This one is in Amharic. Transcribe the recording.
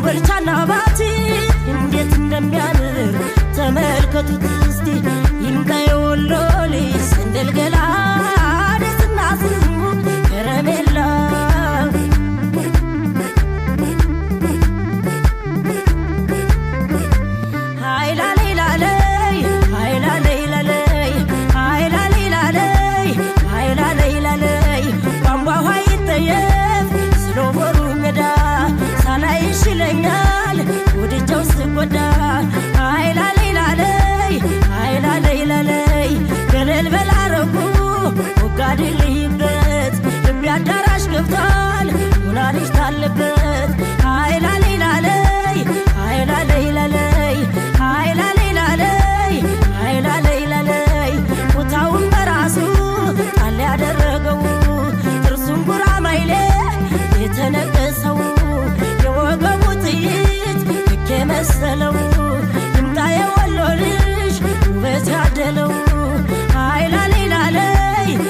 ኮምቦልቻና ባቲ እንዴት እንደሚያምር ተመልከቱት እስቲ ይምጣ የወሎ ልጅ ሰንደል ገላ ደስና ስሙ ከረሜላ ይለኛል ወደጃው ስቆዳ አይላ ለይላለይ አይላ ለይላለይ ገለል በላረጉ ወጋድልይበት የሚያዳራሽ ገብቷል ወላልሽ ታለበት አይላ ለይላለይ አይላ ለይላለይ አይላ ለይላለይ አይላ ለይላለይ ቦታውን በራሱ ጣል ያደረገው ጥርሱን ጉራማይሌ የተነቀሰው የወገቡ ጥይት ከመሰለ